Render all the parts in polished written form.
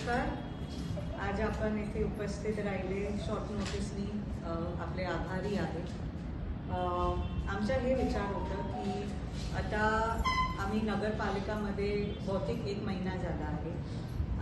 नमस्कार. आज आपण इथे उपस्थित राहिले शॉर्ट नोटीसनी आपले आभारी आहेत. आमचा हे विचार होतं की आता आम्ही नगरपालिकामध्ये बहुतेक 1 महिना झाला आहे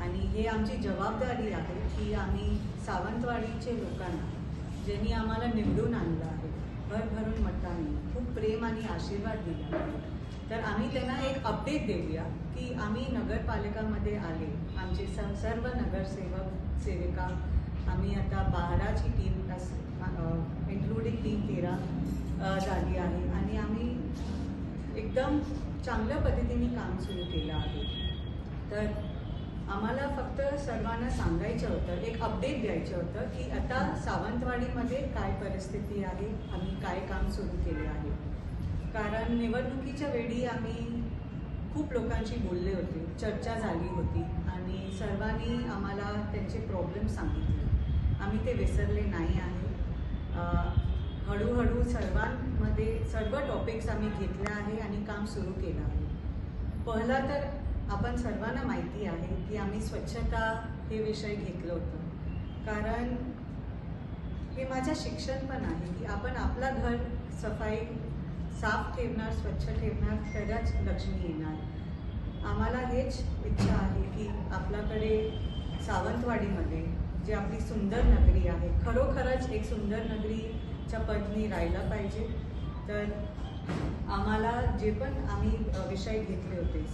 आणि हे आमची जबाबदारी आहे की आम्ही सावंतवाडीचे लोकांना ज्यांनी आम्हाला निवडून आणलं आहे, भरभरून मतांनी खूप प्रेम आणि आशीर्वाद दिला आहे, तर आम्ही त्यांना एक अपडेट देऊया की आम्ही नगरपालिकामध्ये आले. आमचे सर्व नगरसेवक सेविका आम्ही आता 12ची टीम इन्क्लुडिंग टीम 13 झाली आहे आणि आम्ही एकदम चांगल्या पद्धतीने काम सुरू केलं आहे. तर आम्हाला फक्त सर्वांना सांगायचं होतं, एक अपडेट द्यायचं होतं की आता सावंतवाडीमध्ये काय परिस्थिती आहे, आम्ही काय काम सुरू केले आहे. कारण निवडणुकीच्या वेळी आम्ही खूप लोकांशी बोलले होते, चर्चा झाली होती आणि सर्वांनी आम्हाला त्यांचे प्रॉब्लेम सांगितले. आम्ही ते विसरले नाही आहे. हळूहळू सर्वांमध्ये सर्व टॉपिक्स आम्ही घेतले आहे आणि काम सुरू केलं आहे. पहिला तर आपण सर्वांना माहिती आहे की आम्ही स्वच्छता हे विषय घेतलं होतं, कारण हे माझं शिक्षण पण आहे की आपण आपला घर सफाई साफ ठेवणार, स्वच्छ ठेवणार, तरच लक्ष्मी येणार. आम्हाला हेच इच्छा आहे की आपल्याकडे सावंतवाडीमध्ये जी आपली सुंदर नगरी आहे, खरोखरच एक सुंदर नगरीच्या पदनी राहायला पाहिजे. तर आम्हाला जे पण आम्ही विषय घेतले होते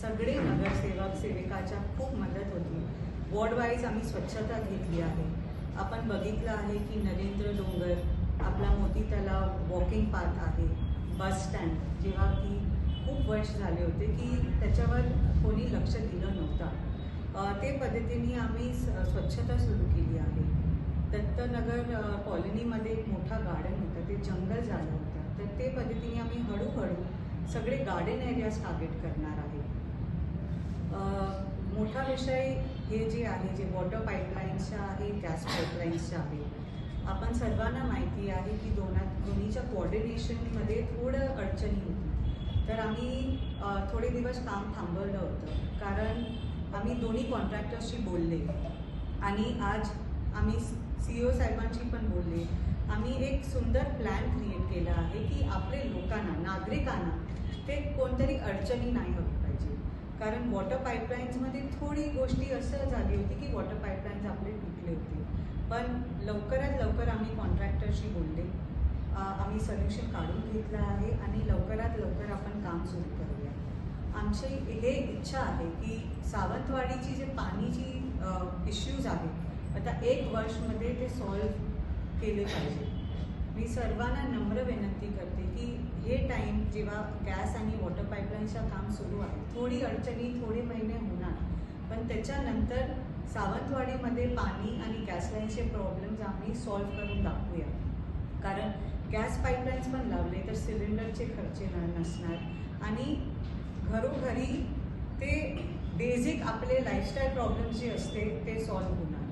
सगळे नगरसेवक सेविकाच्या खूप मदत होती. वॉर्डवाईज आम्ही स्वच्छता घेतली आहे. आपण बघितलं आहे की नरेंद्र डोंगर, आपला मोती तलाव वॉकिंग पाथ आहे, बस स्टँड जेव्हा की खूप वर्ष झाले होते की त्याच्यावर कोणी लक्ष दिलं नव्हतं, ते पद्धतीने आम्ही स्वच्छता सुरू केली आहे. दत्तनगर कॉलनीमध्ये एक मोठा गार्डन होतं, ते जंगल झालं होतं, तर ते पद्धतीने आम्ही हळूहळू सगळे गार्डन एरियाज टार्गेट करणार आहे. मोठा विषय हे जे आहे, जे वॉटर पाईपलाईन्सचा आहे, गॅस पाईपलाईन्सचा आहे. आपण सर्वांना माहिती आहे की दोन्हीच्या कोऑर्डिनेशनमध्ये थोडं अडचणी होती, तर आम्ही थोडे दिवस काम थांबवलं होतं, कारण आम्ही दोन्ही कॉन्ट्रॅक्टर्सशी बोलले आणि आज आम्ही CEO साहेबांशी पण बोलले. आम्ही एक सुंदर प्लॅन क्रिएट केला आहे की आपले लोकांना, नागरिकांना ते कोणतरी अडचणी नाही होत पाहिजे. कारण वॉटर पाईपलाईन्समध्ये थोडी गोष्टी असं झाली होती की वॉटर पाईपलाईन्स आपले तुटले होते, पण लवकरात लवकर आम्ही कॉन्ट्रॅक्टरशी बोलले, आम्ही सोल्युशन काढून घेतलं आहे आणि लवकरात लवकर आपण काम सुरू करूया. आमची हे इच्छा आहे की सावंतवाडीची जे पाणीची इश्यूज आहेत, आता 1 वर्षमध्ये ते सॉल्व्ह केले पाहिजे. मी सर्वांना नम्र विनंती करते की हे टाईम जेव्हा गॅस आणि वॉटर पाईपलाईनचं काम सुरू आहे, थोडी अडचणी थोडे महिने होणार, पण त्याच्यानंतर सावंतवाडीमध्ये पाणी आणि गॅस लाईनचे प्रॉब्लेम्स आम्ही सॉल्व्ह करून दाखवूया. कारण गॅस पाईपलाईन्स पण लावले तर सिलेंडरचे खर्च नसणार आणि घरोघरी ते बेसिक आपले लाईफस्टाईल प्रॉब्लेम्स जे असते ते सॉल्व्ह होणार.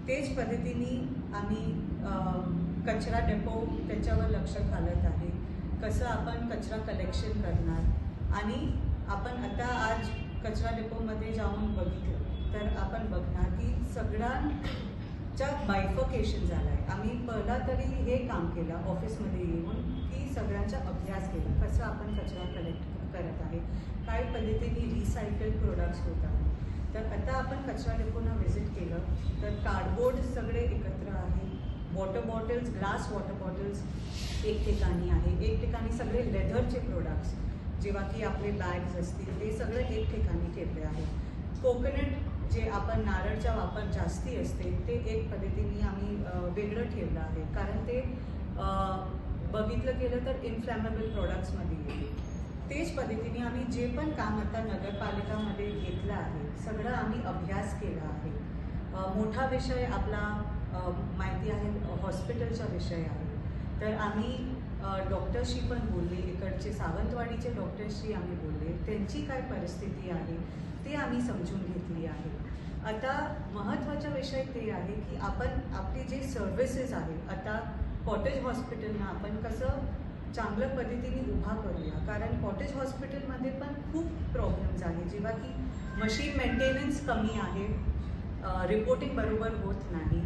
तेच पद्धतीने आम्ही कचरा डेपो त्याच्यावर लक्ष घालत आहे, कसं आपण कचरा कलेक्शन करणार. आणि आपण आता आज कचरा डेपोमध्ये जाऊन बघितलं तर आपण बघणार की सगळ्यांचा बायफर्केशन झाला आहे. आम्ही पहिला तरी हे काम केलं ऑफिसमध्ये येऊन की सगळ्यांचा अभ्यास केला, कसं आपण कचरा कलेक्ट करत आहे, काय पद्धतीने रिसायकल प्रोडक्ट्स होत आहे. तर आता आपण कचरा डेपोना व्हिजिट केलं तर कार्डबोर्ड सगळे एकत्र आहे, water bottles, glass water bottles एक ठिकाणी आहे, एक ठिकाणी सगळे लेदरचे प्रोडक्ट्स जेव्हा की आपले बॅग्स असतील ते सगळे एक ठिकाणी ठेवले आहे. कोकोनट जे आपण नारळचा वापर जास्ती असते ते एक पद्धतीने आम्ही वेगळं ठेवलं आहे, कारण ते बघितलं गेलं तर इन्फ्लॅमेबल प्रोडक्ट्समध्ये येते. तेच पद्धतीने आम्ही जे पण काम आता नगरपालिकामध्ये घेतलं आहे सगळं आम्ही अभ्यास केला आहे. मोठा विषय आपला माहिती आहे, हॉस्पिटलचा विषय आहे. तर आम्ही डॉक्टर्सशी पण बोलले, इकडचे सावंतवाडीचे डॉक्टर्सशी आम्ही बोलले, त्यांची काय परिस्थिती आहे ते आम्ही समजून घेतली आहे. आता महत्त्वाचा विषय ते आहे की आपण आपली जे सर्व्हिसेस आहे, आता कॉटेज हॉस्पिटलना आपण कसं चांगल्या पद्धतीने उभा करूया, कारण कॉटेज हॉस्पिटलमध्ये पण खूप प्रॉब्लेम्स आहे, जेव्हा की मशीन मेंटेनन्स कमी आहे, रिपोर्टिंग बरोबर होत नाही.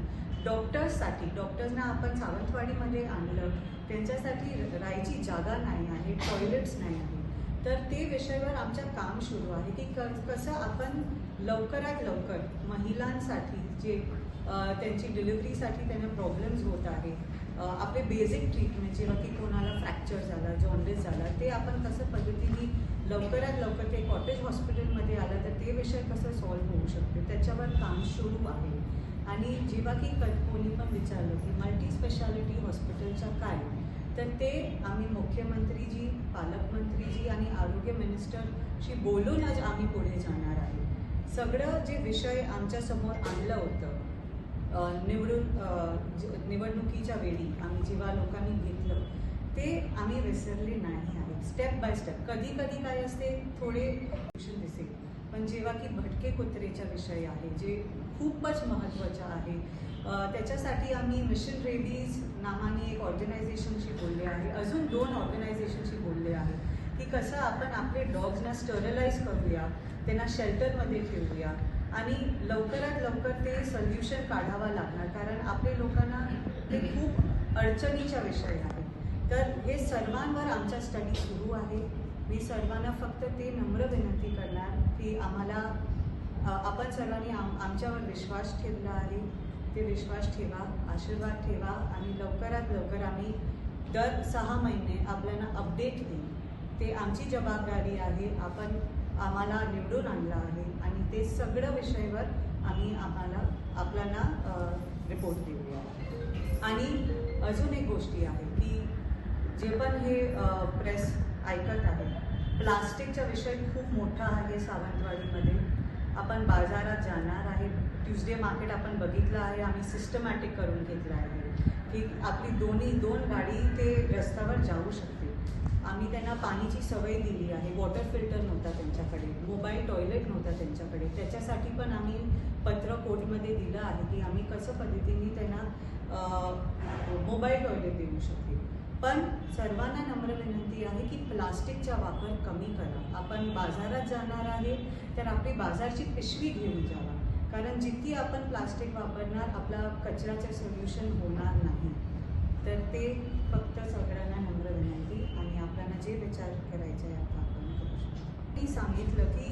डॉक्टर्सना आपण सावंतवाडीमध्ये आणलं, त्यांच्यासाठी राहायची जागा नाही आहे, टॉयलेट्स नाही आहे. तर ते विषयावर आमचं काम सुरू आहे की कसं आपण लवकरात लवकर महिलांसाठी जे त्यांची डिलिव्हरीसाठी त्यांना प्रॉब्लेम्स होत आहे, आपले बेसिक ट्रीटमेंट जेव्हा की कोणाला फ्रॅक्चर झाला, जॉन्डिस झाला, ते आपण कसं पद्धतीने लवकरात लवकर ते कॉटेज हॉस्पिटलमध्ये आलं तर ते विषय कसं सॉल्व्ह होऊ शकते त्याच्यावर काम सुरू आहे. आणि जेव्हा की कोणी पण विचारलं की मल्टी स्पेशालिटी हॉस्पिटलच्या काय, तर ते आम्ही मुख्यमंत्रीजी, पालकमंत्रीजी आणि आरोग्य मिनिस्टरशी बोलूनच आम्ही पुढे जाणार आहे. सगळं जे विषय आमच्यासमोर आणलं होतं निवडणुकीच्या वेळी आम्ही जेव्हा लोकांनी घेतलं ते आम्ही विसरले नाही आहे. स्टेप बाय स्टेप कधी कधी काय असते थोडे दिसेल, पण जेव्हा की भटके कुत्रेचा विषय आहे जे खूपच महत्त्वाचा आहे, त्याच्यासाठी आम्ही मिशन रेबीज नावाने एक ऑर्गनायझेशनशी बोलले आहे, अजून 2 ऑर्गनायझेशनशी बोलले आहे की कसं आपण आपले डॉग्सना स्टरलाइज करूया, त्यांना शेल्टरमध्ये ठेवूया आणि लवकरात लवकर ते सोल्युशन काढावा लागणार, कारण आपले लोकांना ते खूप अडचणीचा विषय आहे. तर हे सर्वांवर आमचा स्टडी सुरू आहे. मी सर्वांना फक्त ते नम्र विनंती करणार की आम्हाला आपण सर्वांनी आमच्यावर विश्वास ठेवला आहे, ते विश्वास ठेवा, आशीर्वाद ठेवा आणि लवकरात लवकर आम्ही दर 6 महिने आपल्याला अपडेट देऊ. ते आमची जबाबदारी आहे. आम्हाला निवडून आणलं आहे आणि ते सगळं विषयावर आम्ही आपल्याला रिपोर्ट देऊया. आणि अजून एक गोष्टी आहे की जे पण हे प्रेस ऐकत आहे, प्लास्टिकचा विषय खूप मोठा आहे सावंतवाडीमध्ये. आपण बाजारात जाणार आहे, ट्यूजडे मार्केट आपण बघितलं आहे, आम्ही सिस्टमॅटिक करून घेतलं आहे की आपली दोन गाडी ते रस्त्यावर जाऊ शकते. आम्ही त्यांना पाणीची सवय दिली आहे, वॉटर फिल्टर नव्हता त्यांच्याकडे, मोबाईल टॉयलेट नव्हता त्यांच्याकडे, त्याच्यासाठी पण आम्ही पत्र कोर्टमध्ये दिलं आहे की आम्ही कसं पद्धतीने त्यांना मोबाईल टॉयलेट देऊ शकते. पण सर्वांना नम्र विनंती आहे की प्लास्टिकचा वापर कमी करा. आपण बाजारात जाणार आहे तर आपली बाजारची पिशवी घेऊन जावा, कारण जितकी आपण प्लास्टिक वापरणार आपला कचऱ्याचं सोल्युशन होणार नाही. तर ते फक्त सगळ्यांना नम्र विनंती आणि आपल्याला जे विचार करायचे आहे आपण करू शकतो. मी सांगितलं की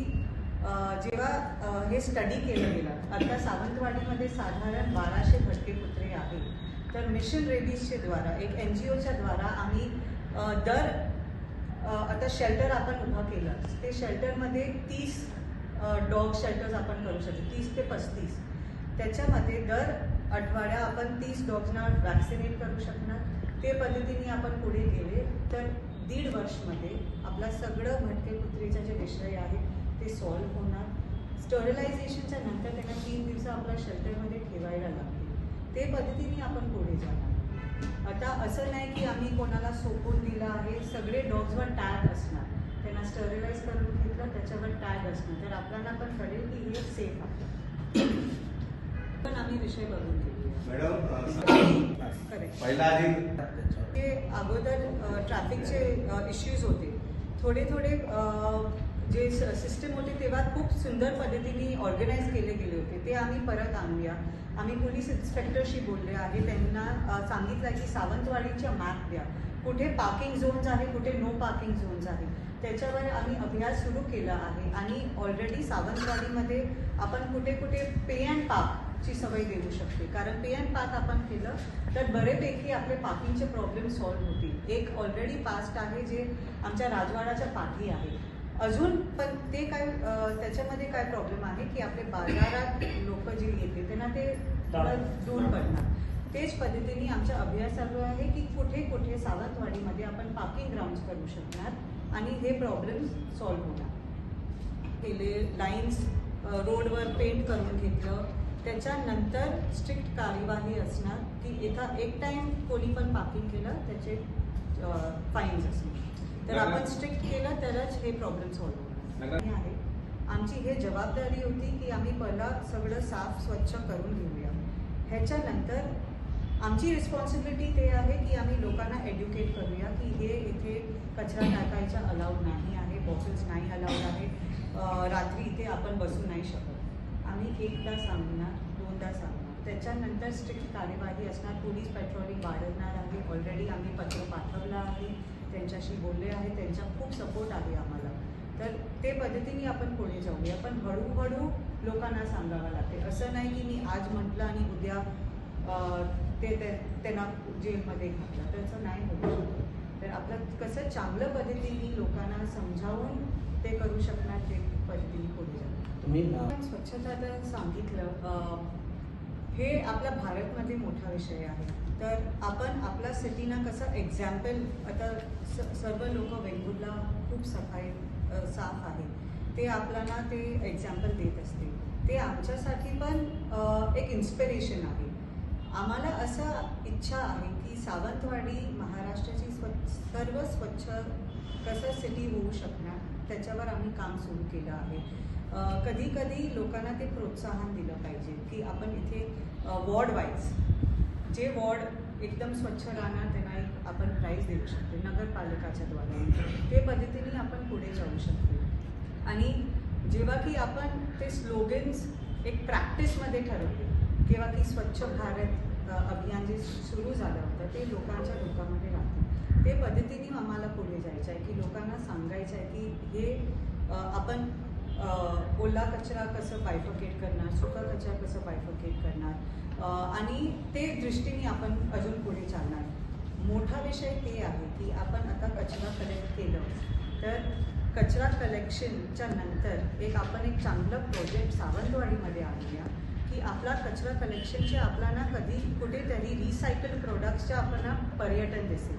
जेव्हा हे स्टडी केलं गेलं, आता सावंतवाडीमध्ये साधारण 1200 भटके कुत्रे आहेत. तर मिशन रेबीजच्या द्वारा एक NGOच्या द्वारा आम्ही आता शेल्टर आपण उभं केलं, ते शेल्टरमध्ये 30 डॉग शेल्टर्स आपण करू शकतो, 30 ते 35. त्याच्यामध्ये दर आठवड्या आपण 30 डॉग्सना वॅक्सिनेट करू शकणार. ते पद्धतीने आपण पुढे गेले तर 1.5 वर्षमध्ये आपला सगळं भटके कुत्रेचा जे विषय आहे ते सॉल्व्ह होणार. स्टरलायझेशनच्या नंतर त्यांना 3 दिवस आपल्या शेल्टरमध्ये ठेवायला लागते. ते पद्धतीने आपण पुढे जाणार. आता असं नाही की आम्ही कोणाला सोपवून दिलं आहे, सगळे डॉग्सवर टॅग असणार, त्यांना स्टरलाइज करून घेतलं त्याच्यावर टॅग असणार, तर आपल्याला पण कळेल की हे सेफ आहे. पण आम्ही विषय बघून घेऊया मॅडम. ते अगोदर ट्रॅफिकचे इश्यूज होते, थोडे जे सिस्टम होते तेव्हा खूप सुंदर पद्धतीने ऑर्गनाईज केले गेले होते, ते आम्ही परत आणूया. आम्ही पोलीस इन्स्पेक्टरशी बोलले आहे, त्यांना सांगितलं की सावंतवाडीच्या मॅप द्या, कुठे पार्किंग झोन्स आहे, कुठे नो पार्किंग झोन्स आहे, त्याच्यावर आम्ही अभ्यास सुरू केला आहे. आणि ऑलरेडी सावंतवाडीमध्ये आपण कुठे कुठे पे अँड पार्कची सवय देऊ शकते, कारण पे अँड पार्क आपण केलं तर बरेपैकी आपले पार्किंगचे प्रॉब्लेम सॉल्व्ह होतील. एक ऑलरेडी पास्ट आहे जे आमच्या राजवाड्याच्या पाठी आहे, अजून पण ते काय त्याच्यामध्ये काय प्रॉब्लेम आहे की आपले बाजारात लोक जे येते त्यांना ते दूर पडणार. तेच पद्धतीने आमचा अभ्यास चालू आहे की कुठे कुठे सावंतवाडीमध्ये आपण पार्किंग ग्राउंड्स करू शकणार आणि हे प्रॉब्लेम्स सॉल्व्ह होणार. केले लाईन्स रोडवर पेंट करून घेतलं, त्याच्यानंतर स्ट्रिक्ट कार्यवाही असणार की एक टाईम कोणी पण पार्किंग केलं त्याचे फाईन्स असणार. तर आपण स्ट्रिक्ट केलं तरच हे प्रॉब्लेम सॉल्व्ह होणार आहे. आमची हे जबाबदारी होती की आम्ही पहिला सगळं साफ स्वच्छ करून घेऊया. ह्याच्यानंतर आमची रिस्पॉन्सिबिलिटी ते आहे की आम्ही लोकांना एड्युकेट करूया की हे इथे कचरा टाकायचा अलाउड नाही आहे, बॉटल्स नाही अलाउड आहे, रात्री इथे आपण बसू नाही शकत. आम्ही एकदा सांगणार, दोनदा सांगणार, त्याच्यानंतर स्ट्रिक्ट कार्यवाही असणार. पोलीस पेट्रोलिंग वाढवणार आहे. ऑलरेडी आम्ही पत्र पाठवलं आहे, त्यांच्याशी बोलले आहे, त्यांचा खूप सपोर्ट आहे आम्हाला. तर ते पद्धतीने आपण पुढे जाऊया. पण हळूहळू लोकांना सांगावं लागते. असं नाही की मी आज म्हटलं आणि उद्या त्यांना जेलमध्ये घातलं, त्याचं नाही होऊ शकत. तर आपलं कसं चांगलं पद्धतीने लोकांना समजावून ते करू शकणार, ते पद्धतीने पुढे जाणार. तुम्ही स्वच्छता तर सांगितलं, हे आपल्या भारतमध्ये मोठा विषय आहे. तर आपण आपल्या सिटीना कसं एक्झाम्पल, आता सर्व लोक वेंगुर्ला खूप साफ आहे, ते आपल्याला ते एक्झाम्पल देत असते. ते आमच्यासाठी पण एक इन्स्पिरेशन आहे. आम्हाला असं इच्छा आहे की सावंतवाडी महाराष्ट्राची सर्व स्वच्छ कसं सिटी होऊ शकणार, त्याच्यावर आम्ही काम सुरू केलं आहे. कधी कधी लोकांना ते प्रोत्साहन दिलं पाहिजे की आपण इथे वॉर्ड वाईज जे वॉर्ड एकदम स्वच्छ राहणार त्यांना एक आपण प्राईज देऊ शकतो नगरपालिकाच्या द्वारे. ते पद्धतीने आपण पुढे जाऊ शकतो. आणि जेव्हा की आपण ते स्लोगन्स एक प्रॅक्टिसमध्ये ठरवले, किंवा की स्वच्छ भारत अभियान जे सुरू झालं होतं ते लोकांच्या डोक्यामध्ये राहतं. ते पद्धतीने आम्हाला पुढे जायचं आहे की लोकांना सांगायचं आहे की हे आपण ओला कचरा कसं बायफकेट करणार, सुका कचरा कसं बायफकेट करणार, आणि ते दृष्टीने आपण अजून पुढे चालणार. मोठा विषय ते आहे की आपण आता कचरा कलेक्ट केलं, तर कचरा कलेक्शनच्या नंतर आपण एक चांगलं प्रोजेक्ट सावंतवाडीमध्ये आणूया की आपला कचरा कलेक्शनचे आपल्याला कधी कुठेतरी रिसायकल प्रोडक्ट्सच्या आपल्याला पर्यटन दिसेल.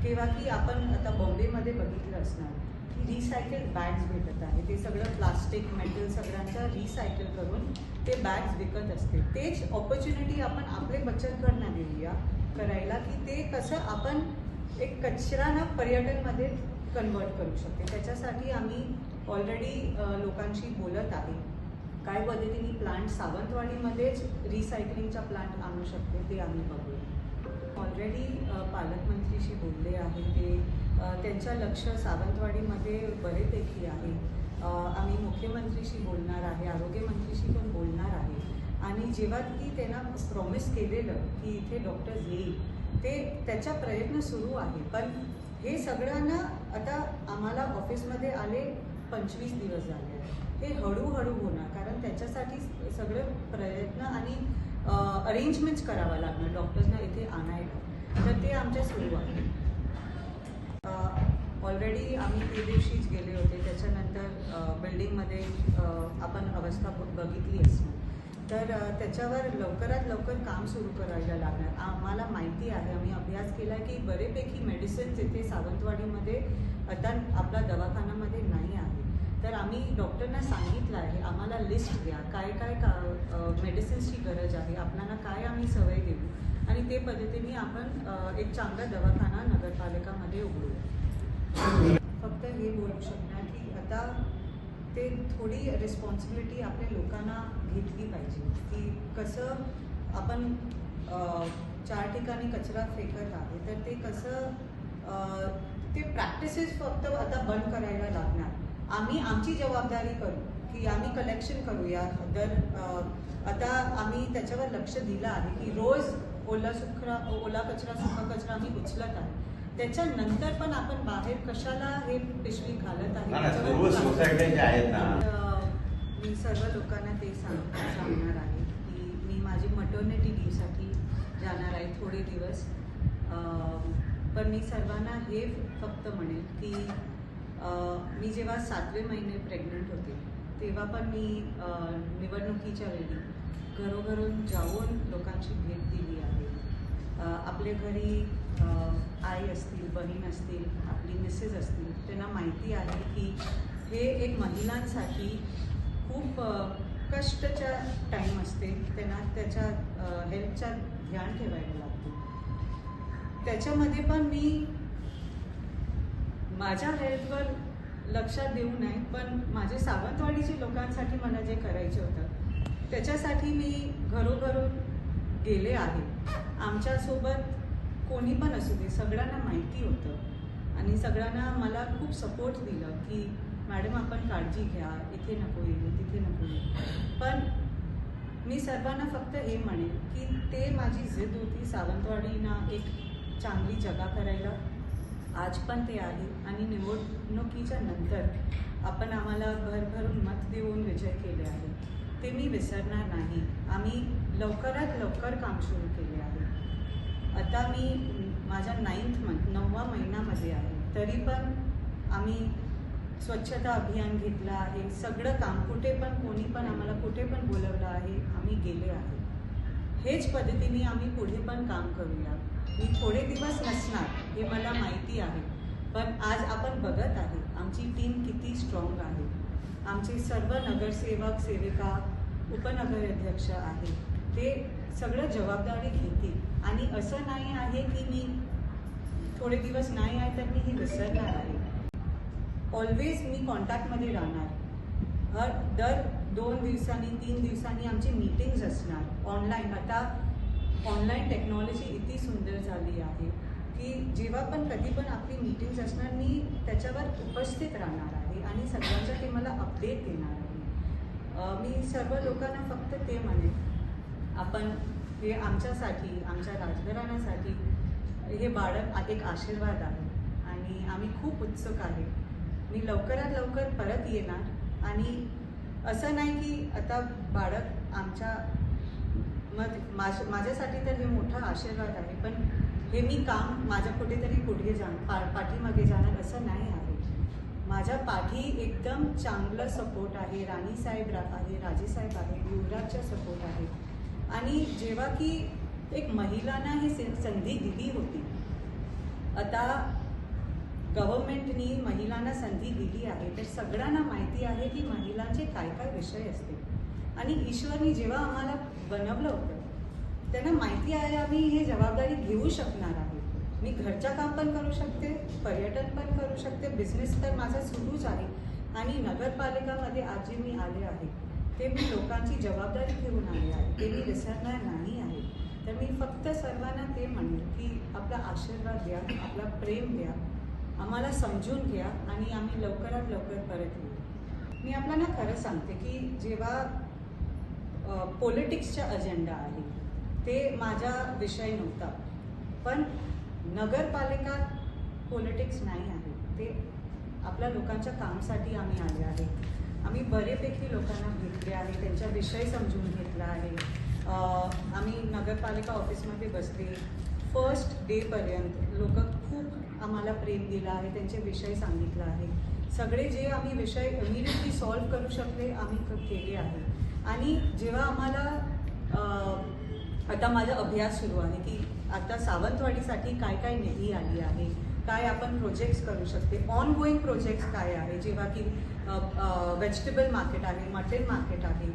किंवा की आपण आता बॉम्बेमध्ये बघितलं असणार की रिसायकल बॅग्स भेटत आहे. ते सगळं प्लास्टिक, मेटल सगळ्यांचा रिसायकल करून ते बॅग्स विकत असते. तेच ऑपॉर्च्युनिटी आपण आपले बचतगटांना देऊया करायला की ते कसं आपण एक कचराना पर्यटनमध्ये कन्वर्ट करू शकते. त्याच्यासाठी आम्ही ऑलरेडी लोकांशी बोलत आहे काय पद्धतीने प्लांट सावंतवाडीमध्येच रिसायकलिंगचा प्लांट आणू शकतो, ते आम्ही बघूया. ऑलरेडी पालकमंत्रीशी बोलले आहे. ते त्यांचं लक्ष सावंतवाडीमध्ये बरेपैकी आहे. आम्ही मुख्यमंत्रीशी बोलणार आहे, आरोग्यमंत्रीशी पण बोलणार आहे. आणि जेव्हा की त्यांना प्रॉमिस केलेलं की इथे डॉक्टर्स येईल, ते त्याचा प्रयत्न सुरू आहे. पण हे सगळ्यांना आता आम्हाला ऑफिसमध्ये आले 25 दिवस झाले. हे हळूहळू होणार, कारण त्याच्यासाठी सगळं प्रयत्न आणि अरेंजमेंट्स करावं लागणार डॉक्टर्सना इथे आणायला. तर ते आमच्या सुरू आहे. ऑलरेडी आम्ही ते दिवशीच गेले होते. त्याच्यानंतर बिल्डिंगमध्ये आपण अवस्था बघितली असणार. तर त्याच्यावर लवकरात लवकर काम सुरू करायला लागणार. आम्हाला माहिती आहे, आम्ही अभ्यास केला की बरेपैकी मेडिसिन्स इथे सावंतवाडीमध्ये आता आपल्या दवाखान्यामध्ये नाही आहे. तर आम्ही डॉक्टरना सांगितलं आहे आम्हाला लिस्ट द्या, काय काय मेडिसिन्सची गरज आहे, आपल्याला काय आम्ही सवय देऊ, आणि ते पद्धतीने आपण एक चांगला दवाखाना नगरपालिकामध्ये उघडूया. फक्त हे बोलू शकणार की आता ते थोडी रिस्पॉन्सिबिलिटी आपल्या लोकांना घेतली पाहिजे की कसं आपण 4 ठिकाणी कचरा फेकत आहे, तर ते कसं ते प्रॅक्टिसेस फक्त आता बंद करायला लागणार. आम्ही आमची जबाबदारी करू की आम्ही कलेक्शन करूया. तर आता आम्ही त्याच्यावर लक्ष दिलं आहे की रोज ओला कचरा, सुका कचरा आम्ही उचलत आहे. त्याच्यानंतर पण आपण बाहेर कशाला हे पिशवी घालत आहे. मी सर्व लोकांना ते सांगणार आहे की मी माझी मटर्निटी लीवसाठी जाणार आहे थोडे दिवस. पण मी सर्वांना हे फक्त म्हणेन की मी जेव्हा 7वें महिने प्रेग्नंट होते तेव्हा पण मी निवडणुकीच्या वेळी घरोघरून जाऊन लोकांची भेट दिली आहे. आपल्या घरी आई असतील, बहीण असतील, आपली मिसेस असतील, त्यांना माहिती आहे की हे एक महिलांसाठी खूप कष्टाचा टाईम असते. त्यांना त्याच्या हेल्थचा ध्यान ठेवायला लागतो. त्याच्यामध्ये पण मी माझ्या हेल्थवर लक्षात देऊ नये, पण माझे सावंतवाडीच्या लोकांसाठी मला जे करायचं होतं त्याच्यासाठी मी घरोघरून गेले आहे. आमच्यासोबत कोणी पण असू दे, सगळ्यांना माहिती होतं आणि सगळ्यांना मला खूप सपोर्ट दिलं की मॅडम आपण काळजी घ्या, इथे नको येऊ, तिथे नको येऊ. पण मी सर्वांना फक्त हे म्हणेन की ते माझी जिद होती सावंतवाडीना एक चांगली जागा करायला. आज पण ते आहे आणि निवडणुकीच्या नंतर आपण आम्हाला भरभरून मत देऊन विजय केले आहे. ते मी विसरणार नाही. आम्ही लवकरात लवकर काम सुरू केले आहे. आता मी माझ्या 9वा महिन्यामध्ये आहे, तरी पण आम्ही स्वच्छता अभियान घेतलं आहे. सगळं काम कुठे पण कोणी पण आम्हाला कुठे पण बोलवलं आहे, आम्ही गेले आहे. हेच पद्धतीने आम्ही पुढे पण काम करूया. मी थोडे दिवस नसणार हे मला माहिती आहे, पण आज आपण बघत आहे आमची टीम किती स्ट्रॉंग आहे. आमचे सर्व नगरसेवक सेविका उपनगराध्यक्ष आहे, ते सगळं जबाबदारी घेतील आणि असं नाही आहे की मी थोडे दिवस नाही आहे तर मी हे विसरणार आहे. ऑलवेज मी कॉन्टॅक्टमध्ये राहणार. दर 2 दिवसांनी 3 दिवसांनी आमची मीटिंग्स असणार ऑनलाईन. आता ऑनलाईन टेक्नॉलॉजी इतकी सुंदर झाली आहे की जेव्हा पण कधी पण आपली मीटिंग्स असणार मी त्याच्यावर उपस्थित राहणार आहे आणि सगळ्यांचं ते मला अपडेट देणार आहे. मी सर्व लोकांना फक्त ते म्हणेन, आपण हे आमच्यासाठी आमच्या राजघराण्यासाठी हे बाळक एक आशीर्वाद आहे आणि आम्ही खूप उत्सुक आहे. मी लवकरात लवकर परत येणार आणि असं नाही की आता बाळक आमच्या माझ्यासाठी तर हे मोठा आशीर्वाद आहे, पण हे मी काम माझ्या कुठेतरी पुढे पाठीमागे जाणार असं नाही आहे. माझ्या पाठी एकदम चांगलं सपोर्ट आहे. राणीसाहेब आहे, राजेसाहेब आहे, युवराजचा सपोर्ट आहे. आणि जेव्हा की एक महिलांना ही संधी दिली होती, आता गव्हर्नमेंटनी महिलांना संधी दिली आहे, तर सगळ्यांना माहिती आहे की महिलांचे काय काय विषय असते. आणि ईश्वरनी जेव्हा आम्हाला बनवलं होतं त्यांना माहिती आहे आम्ही हे जबाबदारी घेऊ शकणार आहे. मी घरचं काम पण करू शकते, पर्यटन पण करू शकते, बिझनेस तर माझा सुरूच आहे. आणि नगरपालिकामध्ये आज जे मी आले आहे ते मी लोकांची जबाबदारी घेऊन आले आहे, ते मी विसरणार नाही आहे. तर मी फक्त सर्वांना ते म्हणेन की आपला आशीर्वाद द्या, आपला प्रेम द्या, आम्हाला समजून घ्या आणि आम्ही लवकरात लवकर परत येऊ. मी आपल्याला खरं सांगते की जेव्हा पॉलिटिक्सचा अजेंडा आहे ते माझा विषय नव्हता, पण नगरपालिका पॉलिटिक्स नाही आहे, ते आपल्या लोकांच्या कामासाठी आम्ही आले आहे. आम्ही बरेपैकी लोकांना भेटले आहे, त्यांचा विषय समजून घेतला आहे. आम्ही नगरपालिका ऑफिसमध्ये बसले, फर्स्ट डेपर्यंत लोक खूप आम्हाला प्रेम दिला आहे, त्यांचे विषय सांगितला आहे. सगळे जे आम्ही विषय इमिडिएटली सॉल्व्ह करू शकले आम्ही केले आहे. आणि जेव्हा आम्हाला आता माझा अभ्यास सुरू आहे की आता सावंतवाडीसाठी काय काय निधी आली आहे, काय आपण प्रोजेक्ट्स करू शकते, ऑन गोईंग प्रोजेक्ट्स काय आहे, जेव्हा की व्हेजिटेबल मार्केट आहे, मटन मार्केट आहे,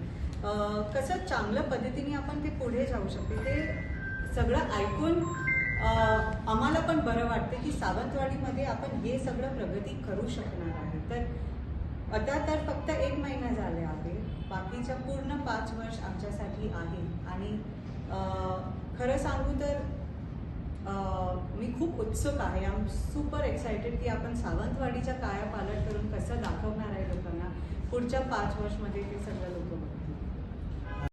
कसं चांगल्या पद्धतीने आपण ते पुढे जाऊ शकते. ते सगळं ऐकून आम्हाला पण बरं वाटते की सावंतवाडीमध्ये आपण हे सगळं प्रगती करू शकणार आहे. तर आता तर फक्त 1 महिना झाले आहे, बाकीच्या पूर्ण 5 वर्ष आमच्यासाठी आहे. आणि खरं सांगू तर मी खूप उत्सुक आहे. आय एम सुपर एक्सायटेड की आपण सावंतवाडीच्या कायापालट करून कसं दाखवणार आहे लोकांना. पुढच्या 5 वर्षमध्ये ते सगळं लोक बघतात.